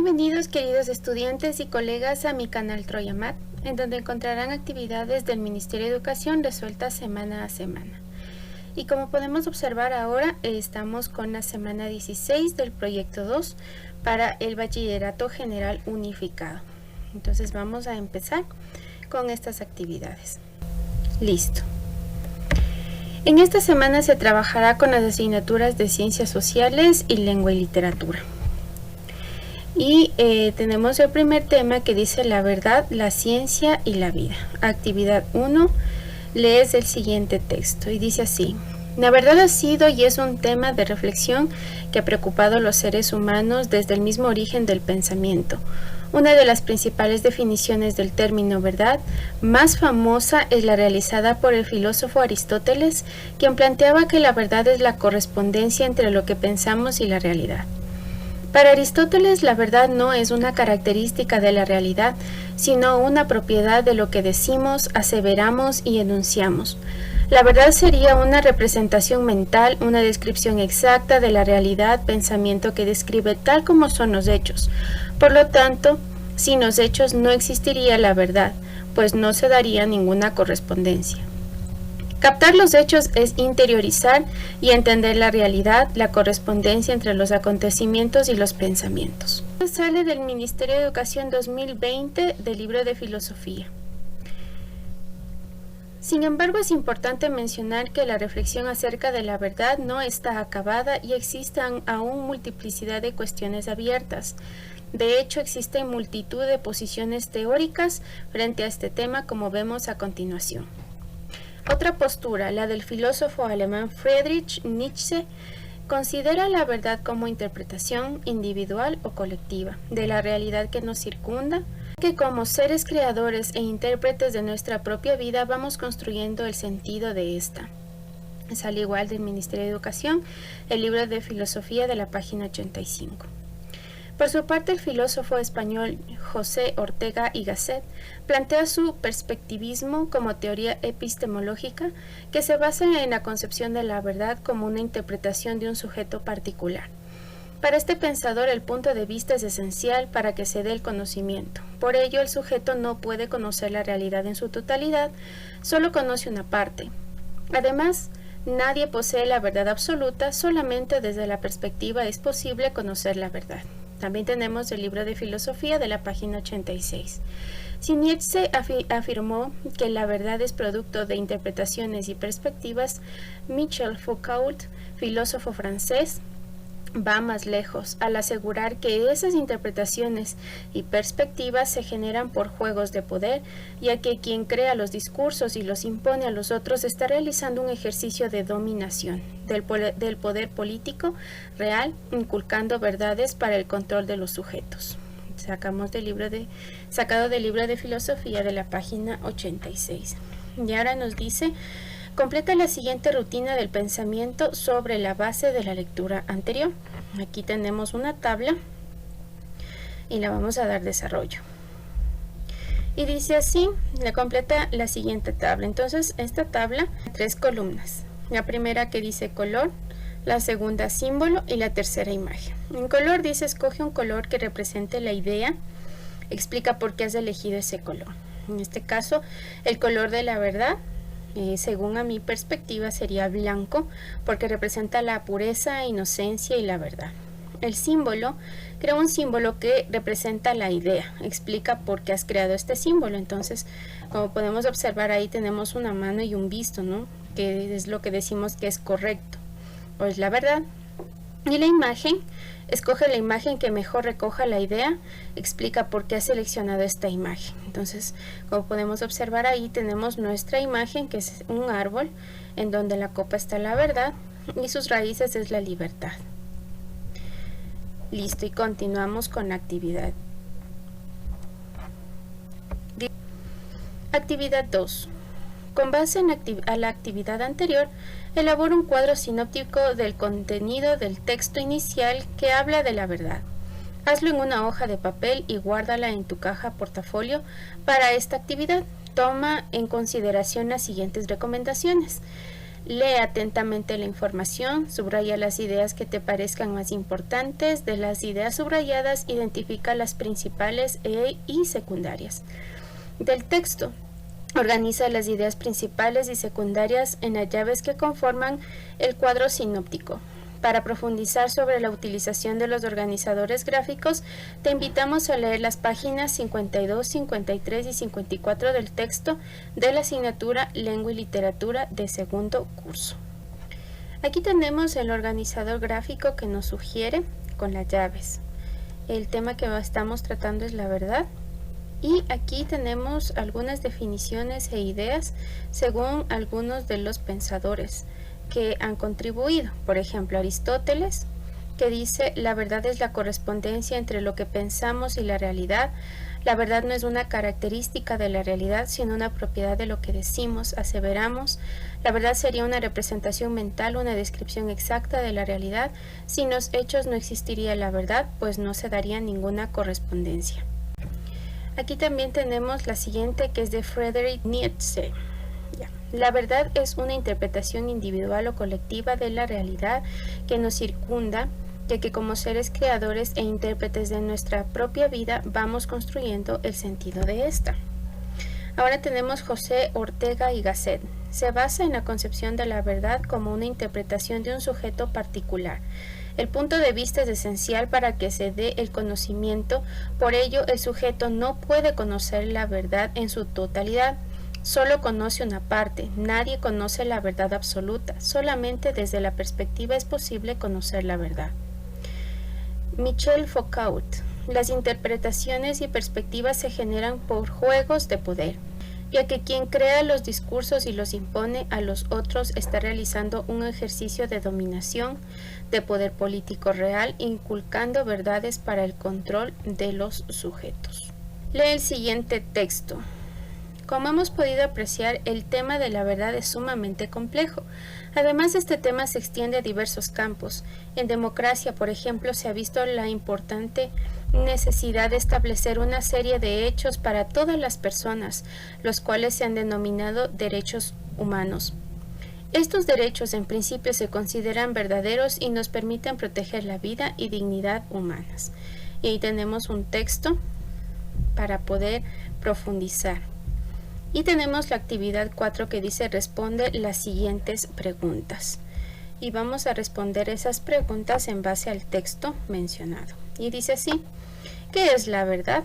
Bienvenidos queridos estudiantes y colegas a mi canal Troyamat, en donde encontrarán actividades del Ministerio de Educación resueltas semana a semana. Y como podemos observar ahora, estamos con la semana 16 del proyecto 2 para el Bachillerato General Unificado. Entonces vamos a empezar con estas actividades. Listo. En esta semana se trabajará con las asignaturas de Ciencias Sociales y Lengua y Literatura. Y tenemos el primer tema que dice la verdad, la ciencia y la vida. Actividad 1, lees el siguiente texto y dice así: la verdad ha sido y es un tema de reflexión que ha preocupado a los seres humanos desde el mismo origen del pensamiento. Una de las principales definiciones del término verdad más famosa es la realizada por el filósofo Aristóteles, quien planteaba que la verdad es la correspondencia entre lo que pensamos y la realidad. Para Aristóteles, la verdad no es una característica de la realidad, sino una propiedad de lo que decimos, aseveramos y enunciamos. La verdad sería una representación mental, una descripción exacta de la realidad, pensamiento que describe tal como son los hechos. Por lo tanto, sin los hechos no existiría la verdad, pues no se daría ninguna correspondencia. Captar los hechos es interiorizar y entender la realidad, la correspondencia entre los acontecimientos y los pensamientos. Esto sale del Ministerio de Educación 2020 del libro de filosofía. Sin embargo, es importante mencionar que la reflexión acerca de la verdad no está acabada y existen aún multiplicidad de cuestiones abiertas. De hecho, existen multitud de posiciones teóricas frente a este tema, como vemos a continuación. Otra postura, la del filósofo alemán Friedrich Nietzsche, considera la verdad como interpretación individual o colectiva de la realidad que nos circunda, que como seres creadores e intérpretes de nuestra propia vida vamos construyendo el sentido de esta. Es al igual del Ministerio de Educación, el libro de filosofía de la página 85. Por su parte, el filósofo español José Ortega y Gasset plantea su perspectivismo como teoría epistemológica que se basa en la concepción de la verdad como una interpretación de un sujeto particular. Para este pensador, el punto de vista es esencial para que se dé el conocimiento. Por ello, el sujeto no puede conocer la realidad en su totalidad, solo conoce una parte. Además, nadie posee la verdad absoluta, solamente desde la perspectiva es posible conocer la verdad. También tenemos el libro de filosofía de la página 86. Si Nietzsche afirmó que la verdad es producto de interpretaciones y perspectivas, Michel Foucault, filósofo francés, va más lejos al asegurar que esas interpretaciones y perspectivas se generan por juegos de poder, ya que quien crea los discursos y los impone a los otros está realizando un ejercicio de dominación del poder político real, inculcando verdades para el control de los sujetos. Sacado del libro de filosofía de la página 86. Y ahora nos dice: completa la siguiente rutina del pensamiento sobre la base de la lectura anterior. Aquí tenemos una tabla y la vamos a dar desarrollo. Y dice así, le completa la siguiente tabla. Entonces, esta tabla, 3 columnas. La primera que dice color, la segunda símbolo y la tercera imagen. En color dice: escoge un color que represente la idea, explica por qué has elegido ese color. En este caso, el color de la verdad, según a mi perspectiva, sería blanco porque representa la pureza, inocencia y la verdad. El símbolo, crea un símbolo que representa la idea, explica por qué has creado este símbolo. Entonces, como podemos observar, ahí tenemos una mano y un visto, ¿no? Que es lo que decimos que es correcto o es la verdad. Y la imagen, escoge la imagen que mejor recoja la idea, explica por qué has seleccionado esta imagen. Entonces, como podemos observar, ahí tenemos nuestra imagen, que es un árbol, en donde la copa está la verdad y sus raíces es la libertad. Listo, y continuamos con la actividad. Actividad 2. Con base en la actividad anterior, elabora un cuadro sinóptico del contenido del texto inicial que habla de la verdad. Hazlo en una hoja de papel y guárdala en tu caja portafolio. Para esta actividad, toma en consideración las siguientes recomendaciones. Lee atentamente la información, subraya las ideas que te parezcan más importantes. De las ideas subrayadas, identifica las principales y secundarias. Del texto, organiza las ideas principales y secundarias en las llaves que conforman el cuadro sinóptico. Para profundizar sobre la utilización de los organizadores gráficos, te invitamos a leer las páginas 52, 53 y 54 del texto de la asignatura Lengua y Literatura de segundo curso. Aquí tenemos el organizador gráfico que nos sugiere con las llaves. El tema que estamos tratando es la verdad. Y aquí tenemos algunas definiciones e ideas según algunos de los pensadores que han contribuido. Por ejemplo, Aristóteles, que dice: la verdad es la correspondencia entre lo que pensamos y la realidad. La verdad no es una característica de la realidad, sino una propiedad de lo que decimos, aseveramos. La verdad sería una representación mental, una descripción exacta de la realidad. Sin los hechos no existiría la verdad, pues no se daría ninguna correspondencia. Aquí también tenemos la siguiente, que es de Friedrich Nietzsche. La verdad es una interpretación individual o colectiva de la realidad que nos circunda, ya que como seres creadores e intérpretes de nuestra propia vida vamos construyendo el sentido de esta. Ahora tenemos José Ortega y Gasset. Se basa en la concepción de la verdad como una interpretación de un sujeto particular. El punto de vista es esencial para que se dé el conocimiento, por ello el sujeto no puede conocer la verdad en su totalidad. Solo conoce una parte, nadie conoce la verdad absoluta, solamente desde la perspectiva es posible conocer la verdad. Michel Foucault. Las interpretaciones y perspectivas se generan por juegos de poder, ya que quien crea los discursos y los impone a los otros está realizando un ejercicio de dominación, de poder político real, inculcando verdades para el control de los sujetos. Lee el siguiente texto. Como hemos podido apreciar, el tema de la verdad es sumamente complejo. Además, este tema se extiende a diversos campos. En democracia, por ejemplo, se ha visto la importante necesidad de establecer una serie de hechos para todas las personas, los cuales se han denominado derechos humanos. Estos derechos en principio se consideran verdaderos y nos permiten proteger la vida y dignidad humanas. Y ahí tenemos un texto para poder profundizar. Y tenemos la actividad 4 que dice: responde las siguientes preguntas. Y vamos a responder esas preguntas en base al texto mencionado. Y dice así: ¿qué es la verdad?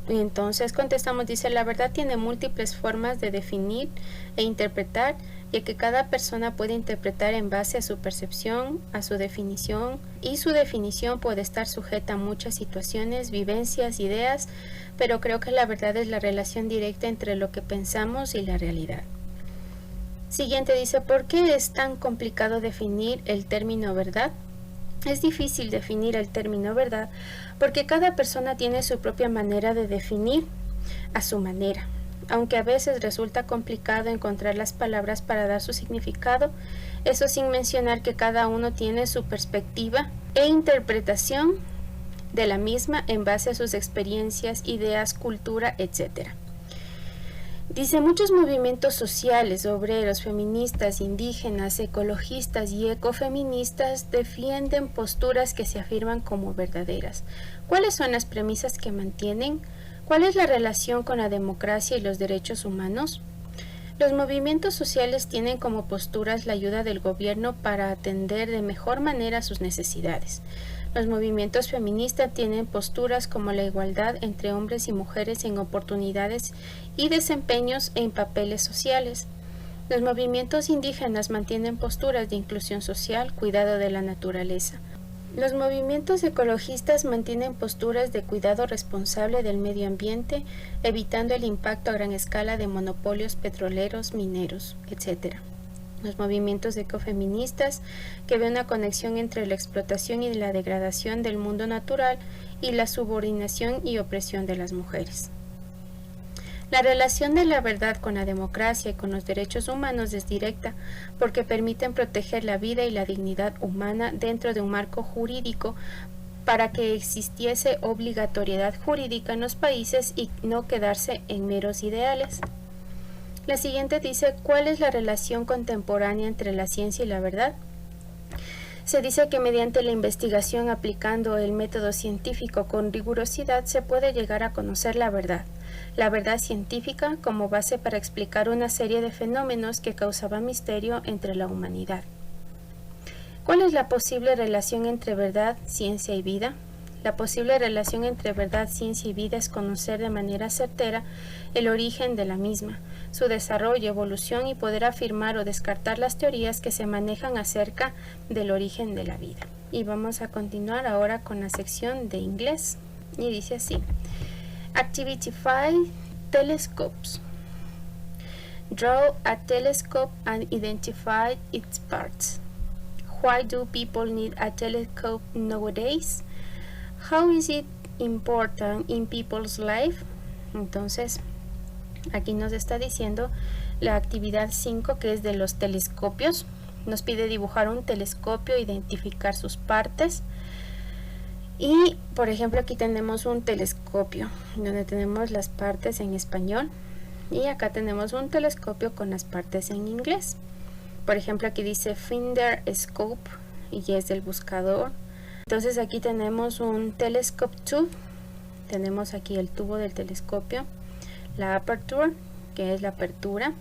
Y entonces contestamos, dice: la verdad tiene múltiples formas de definir e interpretar, ya que cada persona puede interpretar en base a su percepción, a su definición, y su definición puede estar sujeta a muchas situaciones, vivencias, ideas, pero creo que la verdad es la relación directa entre lo que pensamos y la realidad. Siguiente dice: ¿por qué es tan complicado definir el término verdad? Es difícil definir el término verdad porque cada persona tiene su propia manera de definir a su manera. Aunque a veces resulta complicado encontrar las palabras para dar su significado, eso sin mencionar que cada uno tiene su perspectiva e interpretación de la misma en base a sus experiencias, ideas, cultura, etc. Dice: muchos movimientos sociales, obreros, feministas, indígenas, ecologistas y ecofeministas defienden posturas que se afirman como verdaderas. ¿Cuáles son las premisas que mantienen? ¿Cuál es la relación con la democracia y los derechos humanos? Los movimientos sociales tienen como posturas la ayuda del gobierno para atender de mejor manera sus necesidades. Los movimientos feministas tienen posturas como la igualdad entre hombres y mujeres en oportunidades y desempeños en papeles sociales. Los movimientos indígenas mantienen posturas de inclusión social, cuidado de la naturaleza. Los movimientos ecologistas mantienen posturas de cuidado responsable del medio ambiente, evitando el impacto a gran escala de monopolios petroleros, mineros, etc. Los movimientos ecofeministas, que ven una conexión entre la explotación y la degradación del mundo natural y la subordinación y opresión de las mujeres. La relación de la verdad con la democracia y con los derechos humanos es directa porque permiten proteger la vida y la dignidad humana dentro de un marco jurídico para que existiese obligatoriedad jurídica en los países y no quedarse en meros ideales. La siguiente dice, ¿cuál es la relación contemporánea entre la ciencia y la verdad? Se dice que mediante la investigación aplicando el método científico con rigurosidad se puede llegar a conocer la verdad científica como base para explicar una serie de fenómenos que causaban misterio entre la humanidad. ¿Cuál es la posible relación entre verdad, ciencia y vida? La posible relación entre verdad, ciencia y vida es conocer de manera certera el origen de la misma, su desarrollo, evolución y poder afirmar o descartar las teorías que se manejan acerca del origen de la vida. Y vamos a continuar ahora con la sección de inglés. Y dice así: Activity 5, Telescopes. Draw a telescope and identify its parts. Why do people need a telescope nowadays? How is it important in people's life? Entonces, aquí nos está diciendo la actividad 5, que es de los telescopios. Nos pide dibujar un telescopio, identificar sus partes. Y, por ejemplo, aquí tenemos un telescopio donde tenemos las partes en español. Y acá tenemos un telescopio con las partes en inglés. Por ejemplo, aquí dice Finder Scope y es del buscador. Entonces aquí tenemos un telescope tube, tenemos aquí el tubo del telescopio, la aperture, que es la apertura,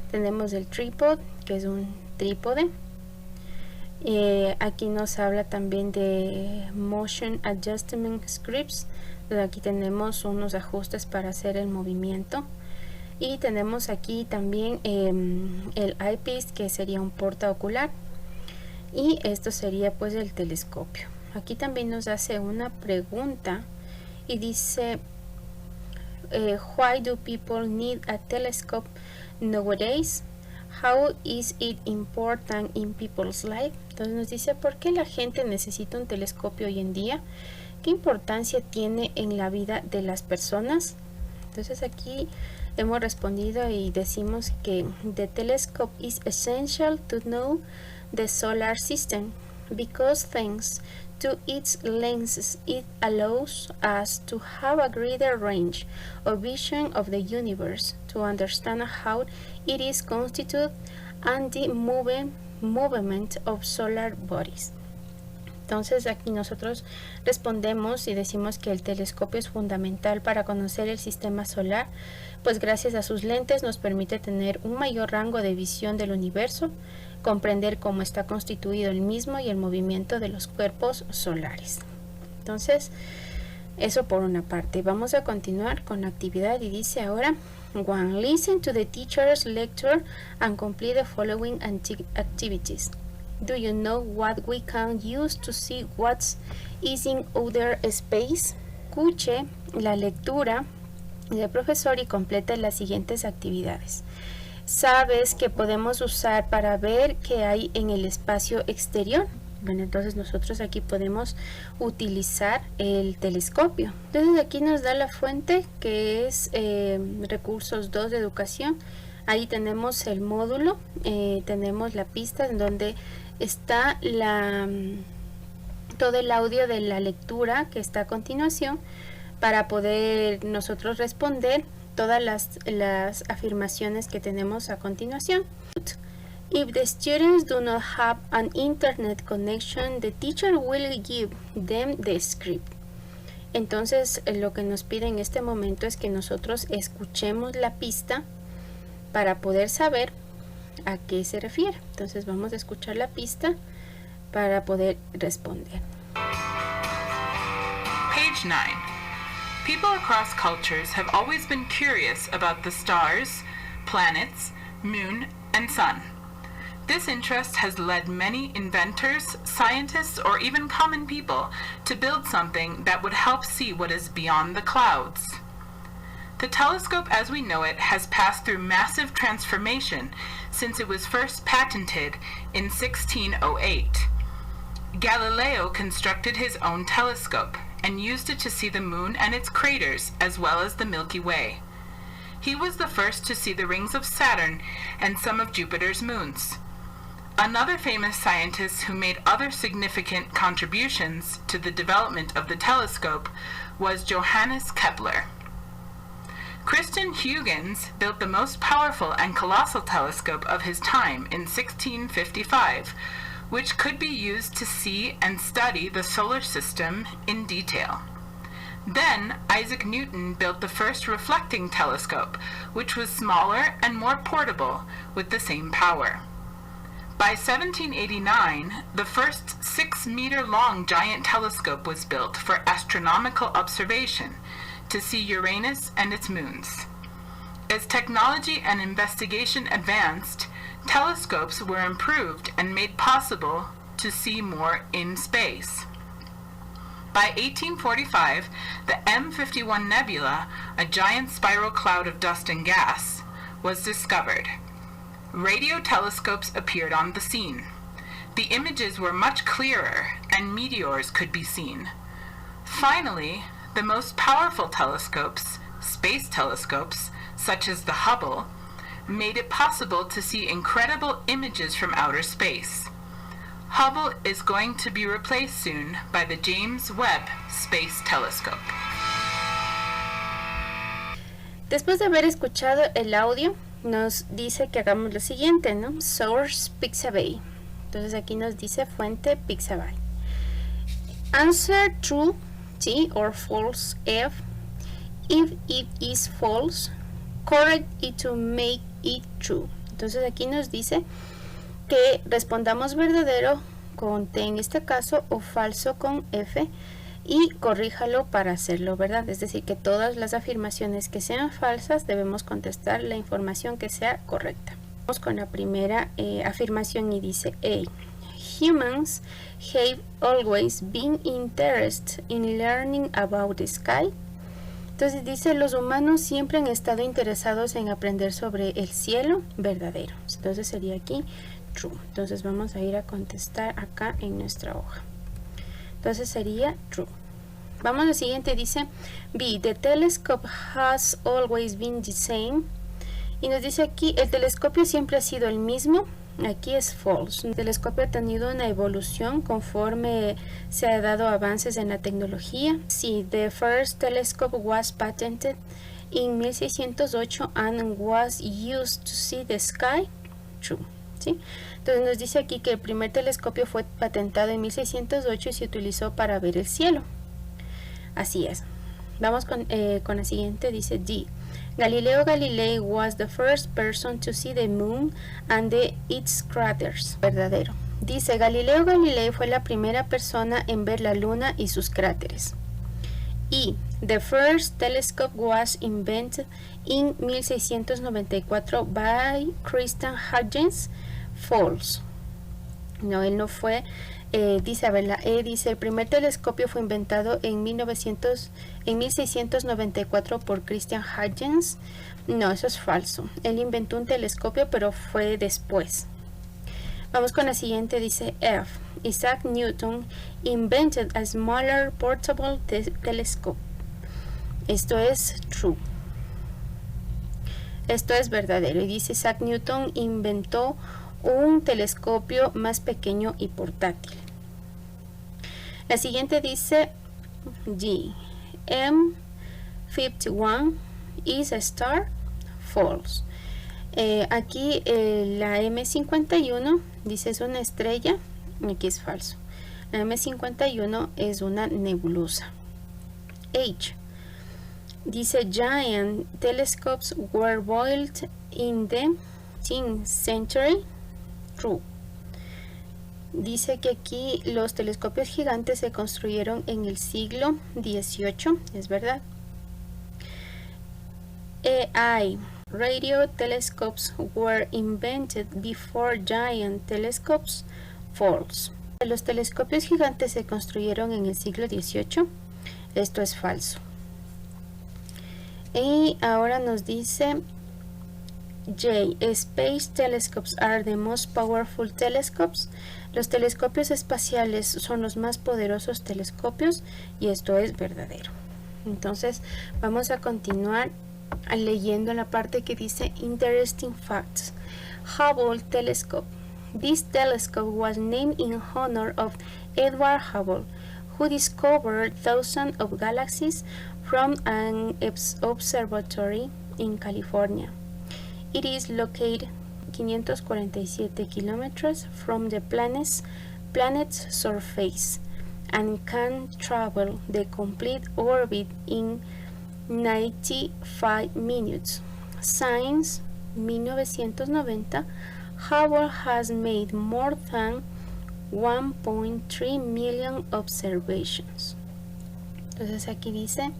tenemos el tripod, que es un trípode, aquí nos habla también de motion adjustment scripts, aquí tenemos unos ajustes para hacer el movimiento, y tenemos aquí también el eyepiece, que sería un portaocular. Y esto sería pues el telescopio. Aquí también nos hace una pregunta y dice why do people need a telescope nowadays? How is it important in people's life? Entonces nos dice, ¿por qué la gente necesita un telescopio hoy en día? ¿Qué importancia tiene en la vida de las personas? Entonces aquí hemos respondido y decimos que the telescope is essential to know the solar system because thanks to its lenses it allows us to have a greater range of vision of the universe, to understand how it is constituted and the movement of solar bodies. Entonces aquí nosotros respondemos y decimos que el telescopio es fundamental para conocer el sistema solar, pues gracias a sus lentes nos permite tener un mayor rango de visión del universo, comprender cómo está constituido el mismo y el movimiento de los cuerpos solares. Entonces, eso por una parte. Vamos a continuar con la actividad y dice ahora, 1. Listen to the teacher's lecture and complete the following activities. Do you know what we can use to see what is in outer space? Escuche la lectura del profesor y complete las siguientes actividades. ¿Sabes qué podemos usar para ver qué hay en el espacio exterior? Bueno, entonces nosotros aquí podemos utilizar el telescopio. Entonces aquí nos da la fuente, que es recursos 2 de educación. Ahí tenemos el módulo, tenemos la pista en donde está todo el audio de la lectura que está a continuación para poder nosotros responder todas las afirmaciones que tenemos a continuación. If the students do not have an internet connection, the teacher will give them the script. Entonces, lo que nos pide en este momento es que nosotros escuchemos la pista para poder saber a qué se refiere. Entonces, vamos a escuchar la pista para poder responder. Page 9. People across cultures have always been curious about the stars, planets, moon, and sun. This interest has led many inventors, scientists, or even common people to build something that would help see what is beyond the clouds. The telescope as we know it has passed through massive transformation since it was first patented in 1608. Galileo constructed his own telescope and used it to see the moon and its craters as well as the Milky Way. He was the first to see the rings of Saturn and some of Jupiter's moons. Another famous scientist who made other significant contributions to the development of the telescope was Johannes Kepler. Christian Huygens built the most powerful and colossal telescope of his time in 1655, which could be used to see and study the solar system in detail. Then Isaac Newton built the first reflecting telescope, which was smaller and more portable with the same power. By 1789, the first 6-meter-long giant telescope was built for astronomical observation to see Uranus and its moons. As technology and investigation advanced, telescopes were improved and made possible to see more in space. By 1845, the M51 Nebula, a giant spiral cloud of dust and gas, was discovered. Radio telescopes appeared on the scene. The images were much clearer, and meteors could be seen. Finally, the most powerful telescopes, space telescopes, such as the Hubble, made it possible to see incredible images from outer space. Hubble is going to be replaced soon by the James Webb Space Telescope. Después de haber escuchado el audio, nos dice que hagamos lo siguiente, ¿no? Source Pixabay. Entonces aquí nos dice fuente Pixabay. Answer true, T, or false, F. If it is false, correct it to make it true. Entonces aquí nos dice que respondamos verdadero con T en este caso o falso con F y corríjalo para hacerlo verdad. Es decir, que todas las afirmaciones que sean falsas debemos contestar la información que sea correcta. Vamos con la primera afirmación y dice A. Humans have always been interested in learning about the sky. Entonces dice, los humanos siempre han estado interesados en aprender sobre el cielo. Verdadero. Entonces sería aquí true. Entonces vamos a ir a contestar acá en nuestra hoja. Entonces sería true. Vamos al siguiente, dice B. The telescope has always been the same. Y nos dice aquí, el telescopio siempre ha sido el mismo. Aquí es false. El telescopio ha tenido una evolución conforme se ha dado avances en la tecnología. Sí, the first telescope was patented in 1608 and was used to see the sky. True. ¿Sí? Entonces nos dice aquí que el primer telescopio fue patentado en 1608 y se utilizó para ver el cielo. Así es. Vamos con la siguiente, dice D. Galileo Galilei was the first person to see the moon and its craters. Verdadero. Dice, Galileo Galilei fue la primera persona en ver la luna y sus cráteres. Y the first telescope was invented in 1694 by Christian Huygens. False. No, él no fue. Dice, a ver, la E dice, el primer telescopio fue inventado en 1694 por Christian Huygens. No, eso es falso. Él inventó un telescopio, pero fue después. Vamos con la siguiente, dice F. Isaac Newton invented a smaller portable telescope. Esto es true. Esto es verdadero. Y dice, Isaac Newton inventó un telescopio más pequeño y portátil. La siguiente dice G. M51 is a star. False. Aquí la M51 dice es una estrella. Aquí es falso. La M51 es una nebulosa. H. Dice giant telescopes were built in the 10th century. True. Dice que aquí los telescopios gigantes se construyeron en el siglo XVIII. Es verdad. AI. Radio telescopes were invented before giant telescopes. False. Los telescopios gigantes se construyeron en el siglo XVIII. Esto es falso. Y ahora nos dice J. Space telescopes are the most powerful telescopes. Los telescopios espaciales son los más poderosos telescopios y esto es verdadero. Entonces vamos a continuar leyendo la parte que dice Interesting Facts. Hubble Telescope. This telescope was named in honor of Edward Hubble, who discovered thousands of galaxies from an observatory in California. It is located 547 kilometers from the planet's surface and can travel the complete orbit in 95 minutes. Since 1990, Hubble has made more than 1.3 million observations. Entonces aquí dice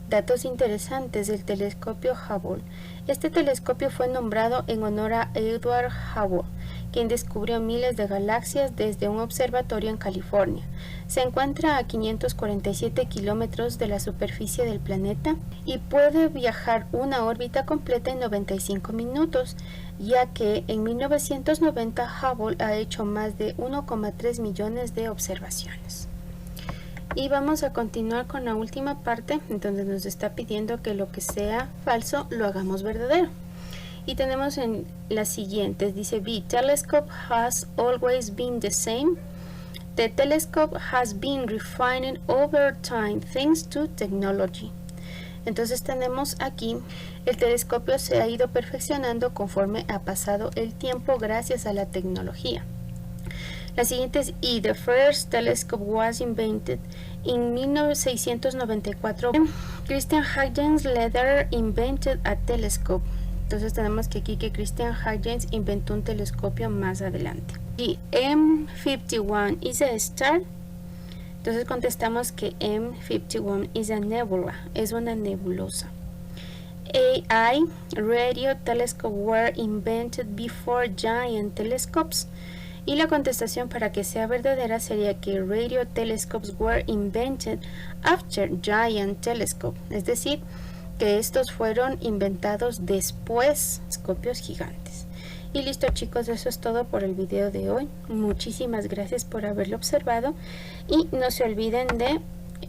datos interesantes del telescopio Hubble. Este telescopio fue nombrado en honor a Edward Hubble, quien descubrió miles de galaxias desde un observatorio en California. Se encuentra a 547 kilómetros de la superficie del planeta y puede viajar una órbita completa en 95 minutos, ya que en 1990 Hubble ha hecho más de 1,3 millones de observaciones. Y vamos a continuar con la última parte, donde nos está pidiendo que lo que sea falso lo hagamos verdadero. Y tenemos en las siguientes, dice the telescope has always been the same. The telescope has been refined over time thanks to technology. Entonces tenemos aquí, el telescopio se ha ido perfeccionando conforme ha pasado el tiempo gracias a la tecnología. La siguiente es, the first telescope was invented in 1694. Christian Huygens later invented a telescope. Entonces tenemos que aquí que Christian Huygens inventó un telescopio más adelante. Y M51 is a star. Entonces contestamos que M51 is a nebula, es una nebulosa. AI, radio telescope were invented before giant telescopes. Y la contestación para que sea verdadera sería que radio telescopes were invented after giant telescope, es decir, que estos fueron inventados después de telescopios gigantes. Y listo chicos, eso es todo por el video de hoy. Muchísimas gracias por haberlo observado y no se olviden de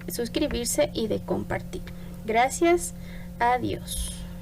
suscribirse y de compartir. Gracias, adiós.